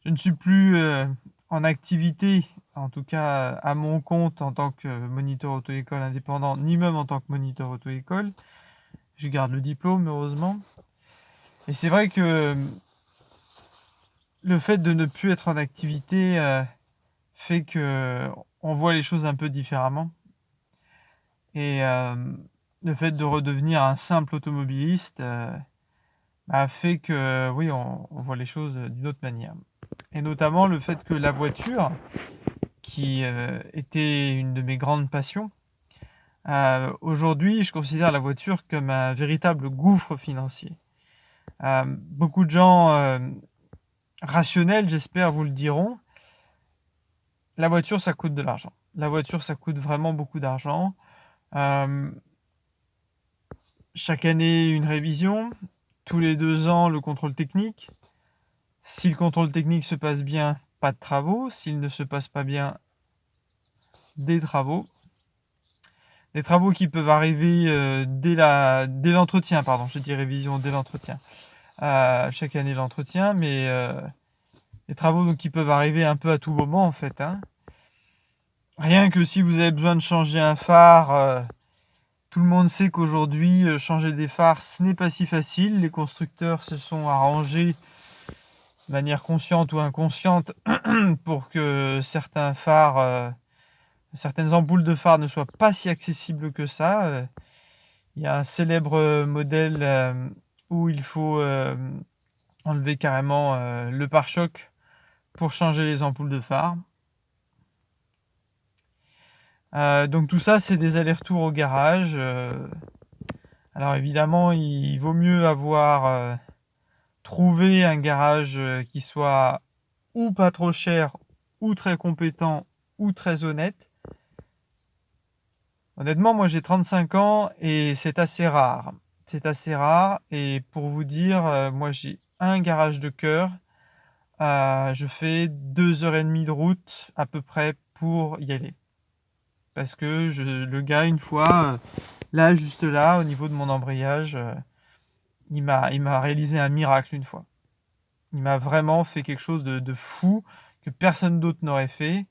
Je ne suis plus en activité, en tout cas à mon compte en tant que moniteur auto-école indépendant, ni même en tant que moniteur auto-école. Je garde le diplôme, heureusement. Et c'est vrai que le fait de ne plus être en activité fait que on voit les choses un peu différemment. Et le fait de redevenir un simple automobiliste a fait que, oui, on voit les choses d'une autre manière. Et notamment le fait que la voiture, qui était une de mes grandes passions, aujourd'hui, je considère la voiture comme un véritable gouffre financier. Beaucoup de gens rationnels, j'espère, vous le diront. La voiture, ça coûte de l'argent. La voiture, ça coûte vraiment beaucoup d'argent. Chaque année, une révision. Tous les 2 ans, le contrôle technique. Si le contrôle technique se passe bien, pas de travaux. S'il ne se passe pas bien, des travaux. Des travaux qui peuvent arriver dès l'entretien, pardon, j'ai dit révision dès l'entretien. Chaque année l'entretien, mais les travaux donc, qui peuvent arriver un peu à tout moment en fait. Rien que si vous avez besoin de changer un phare, tout le monde sait qu'aujourd'hui, changer des phares, ce n'est pas si facile. Les constructeurs se sont arrangés de manière consciente ou inconsciente pour que certains phares, certaines ampoules de phare ne soient pas si accessibles que ça. Il y a un célèbre modèle où il faut enlever carrément le pare-choc pour changer les ampoules de phare. Donc tout ça, c'est des allers-retours au garage. Alors évidemment, il vaut mieux avoir trouvé un garage qui soit ou pas trop cher, ou très compétent, ou très honnête. Honnêtement, moi j'ai 35 ans et c'est assez rare. C'est assez rare et pour vous dire, moi j'ai un garage de cœur. Je fais 2 heures et demie de route à peu près pour y aller. Parce que le gars, une fois, là, juste là, au niveau de mon embrayage, il m'a réalisé un miracle une fois. Il m'a vraiment fait quelque chose de fou que personne d'autre n'aurait fait.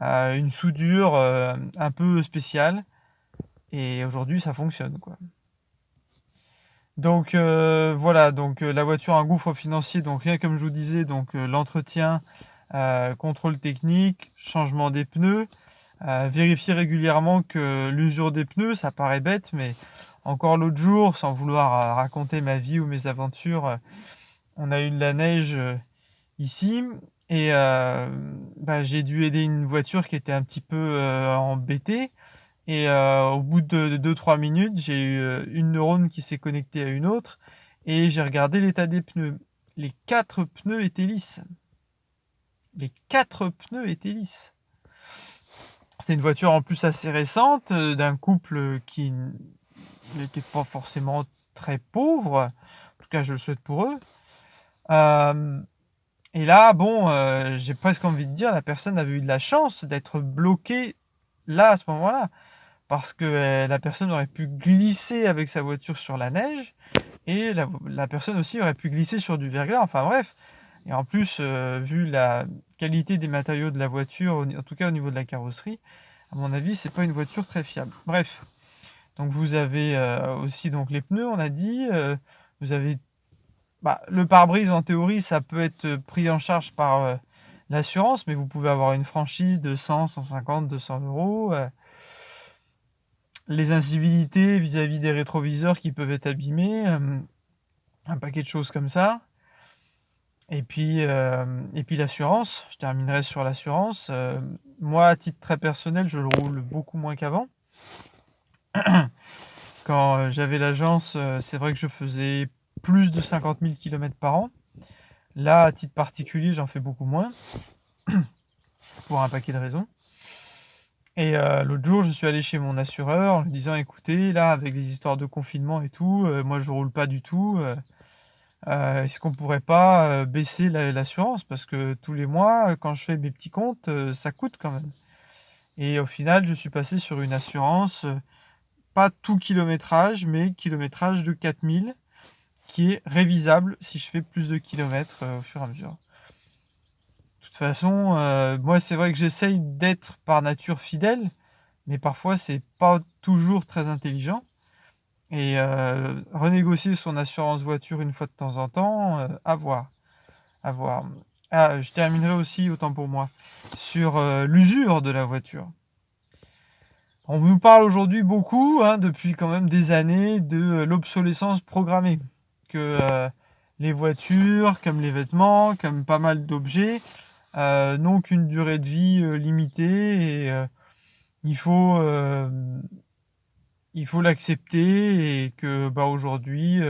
Une soudure un peu spéciale. Et aujourd'hui, ça fonctionne, quoi. Donc voilà, donc la voiture a un gouffre financier, donc rien comme je vous disais, donc l'entretien, contrôle technique, changement des pneus, vérifier régulièrement que l'usure des pneus, ça paraît bête, mais encore l'autre jour, sans vouloir raconter ma vie ou mes aventures, on a eu de la neige ici et j'ai dû aider une voiture qui était un petit peu embêtée. Et au bout de 2-3 minutes, j'ai eu une neurone qui s'est connectée à une autre et j'ai regardé l'état des pneus. Les 4 pneus étaient lisses. Les 4 pneus étaient lisses. C'était une voiture en plus assez récente, d'un couple qui n'était pas forcément très pauvre. En tout cas, je le souhaite pour eux. Et là, bon, j'ai presque envie de dire, la personne avait eu de la chance d'être bloquée là, à ce moment-là. Parce que la personne aurait pu glisser avec sa voiture sur la neige et la personne aussi aurait pu glisser sur du verglas, enfin bref. Et en plus, vu la qualité des matériaux de la voiture, en tout cas au niveau de la carrosserie, à mon avis, c'est pas une voiture très fiable. Bref, donc vous avez aussi donc les pneus, on a dit, vous avez le pare-brise en théorie, ça peut être pris en charge par l'assurance, mais vous pouvez avoir une franchise de 100, 150, 200 euros. Les incivilités vis-à-vis des rétroviseurs qui peuvent être abîmés, un paquet de choses comme ça. Et puis l'assurance, je terminerai sur l'assurance. Moi, à titre très personnel, je le roule beaucoup moins qu'avant. Quand j'avais l'agence, c'est vrai que je faisais plus de 50 000 km par an. Là, à titre particulier, j'en fais beaucoup moins, pour un paquet de raisons. Et l'autre jour, je suis allé chez mon assureur en lui disant: «Écoutez, là, avec les histoires de confinement et tout, moi je roule pas du tout, est-ce qu'on pourrait pas baisser l'assurance? Parce que tous les mois, quand je fais mes petits comptes, ça coûte quand même». Et au final, je suis passé sur une assurance, pas tout kilométrage, mais kilométrage de 4 000. qui est révisable si je fais plus de kilomètres, au fur et à mesure. De toute façon, moi, c'est vrai que j'essaye d'être par nature fidèle, mais parfois c'est pas toujours très intelligent et renégocier son assurance voiture une fois de temps en temps, à voir, à voir. Ah, je terminerai aussi, autant pour moi, sur, l'usure de la voiture. On nous parle aujourd'hui beaucoup, hein, depuis quand même des années, de l'obsolescence programmée. Que les voitures, comme les vêtements, comme pas mal d'objets, n'ont qu'une durée de vie limitée et il faut l'accepter et que aujourd'hui,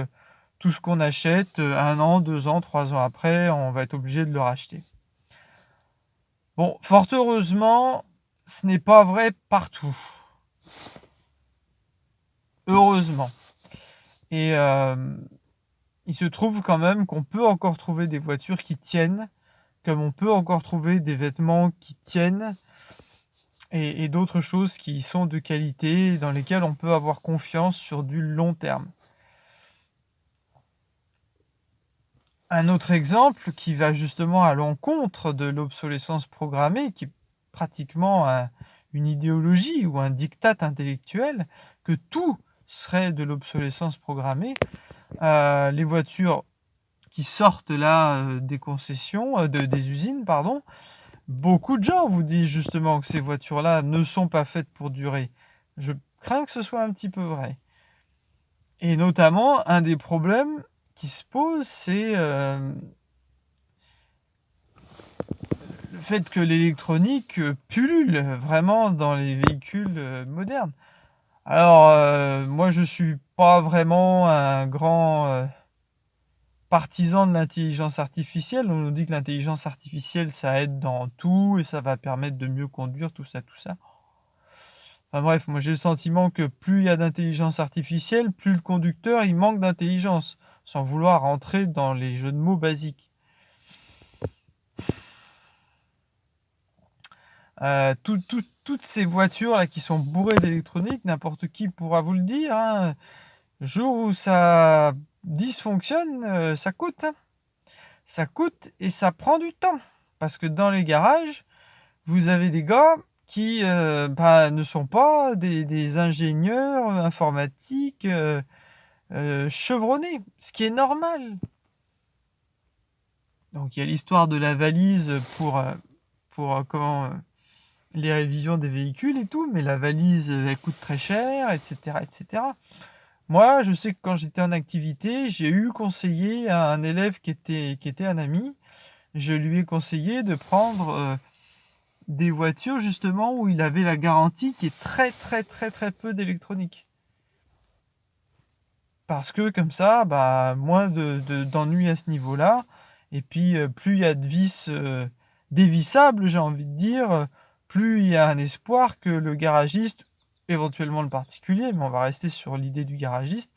tout ce qu'on achète, 1 an, 2 ans, 3 ans après, on va être obligé de le racheter. Bon, fort heureusement, ce n'est pas vrai partout. Heureusement. Et il se trouve quand même qu'on peut encore trouver des voitures qui tiennent, comme on peut encore trouver des vêtements qui tiennent et d'autres choses qui sont de qualité, dans lesquelles on peut avoir confiance sur du long terme. Un autre exemple qui va justement à l'encontre de l'obsolescence programmée, qui est pratiquement une idéologie ou un diktat intellectuel, que tout serait de l'obsolescence programmée. Les voitures qui sortent là, des concessions, des usines, pardon, beaucoup de gens vous disent justement que ces voitures-là ne sont pas faites pour durer. Je crains que ce soit un petit peu vrai. Et notamment, un des problèmes qui se pose, c'est le fait que l'électronique pullule vraiment dans les véhicules modernes. Alors, moi, je suis pas vraiment un grand partisan de l'intelligence artificielle. On nous dit que l'intelligence artificielle, ça aide dans tout et ça va permettre de mieux conduire, tout ça, tout ça. Enfin bref, moi j'ai le sentiment que plus il y a d'intelligence artificielle, plus le conducteur, il manque d'intelligence, sans vouloir rentrer dans les jeux de mots basiques. Toutes ces voitures là qui sont bourrées d'électronique, n'importe qui pourra vous le dire, hein, le jour où ça dysfonctionne, ça coûte, hein. Ça coûte et ça prend du temps. Parce que dans les garages, vous avez des gars qui ne sont pas des ingénieurs informatiques chevronnés, ce qui est normal. Donc il y a l'histoire de la valise pour les révisions des véhicules et tout, mais la valise, elle coûte très cher, etc., etc. Moi, je sais que quand j'étais en activité, j'ai eu conseillé à un élève qui était un ami, je lui ai conseillé de prendre des voitures justement où il avait la garantie qui est très très très très peu d'électronique. Parce que comme ça, moins d'ennuis à ce niveau-là. Et puis plus il y a de vis dévissables, j'ai envie de dire, plus il y a un espoir que le garagiste, éventuellement le particulier, mais on va rester sur l'idée du garagiste,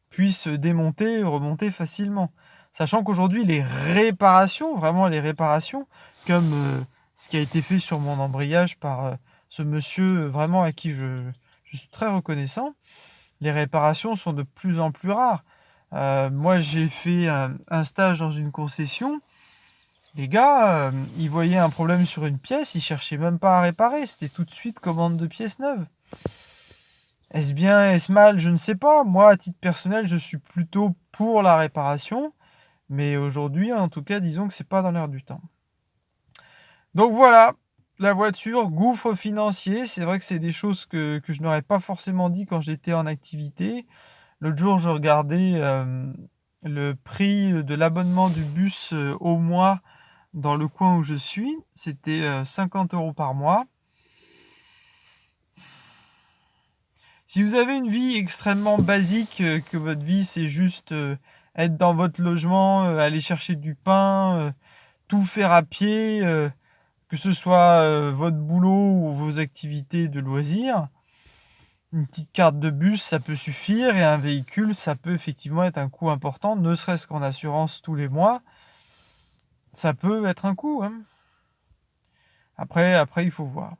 puisse démonter et remonter facilement. Sachant qu'aujourd'hui, les réparations, vraiment les réparations, comme ce qui a été fait sur mon embrayage par ce monsieur vraiment à qui je suis très reconnaissant, les réparations sont de plus en plus rares. Moi, j'ai fait un stage dans une concession. Les gars, ils voyaient un problème sur une pièce, ils cherchaient même pas à réparer, c'était tout de suite commande de pièces neuves. Est-ce bien, est-ce mal? Je ne sais pas. Moi, à titre personnel, je suis plutôt pour la réparation, mais aujourd'hui, en tout cas, disons que c'est pas dans l'air du temps. Donc voilà, la voiture, gouffre financier, c'est vrai que c'est des choses que je n'aurais pas forcément dit quand j'étais en activité. L'autre jour, je regardais le prix de l'abonnement du bus au mois dans le coin où je suis. C'était 50 € par mois. Si vous avez une vie extrêmement basique, que votre vie c'est juste être dans votre logement, aller chercher du pain, tout faire à pied, que ce soit votre boulot ou vos activités de loisirs, une petite carte de bus, ça peut suffire et un véhicule, ça peut effectivement être un coût important, ne serait-ce qu'en assurance tous les mois, ça peut être un coût, hein. Après il faut voir.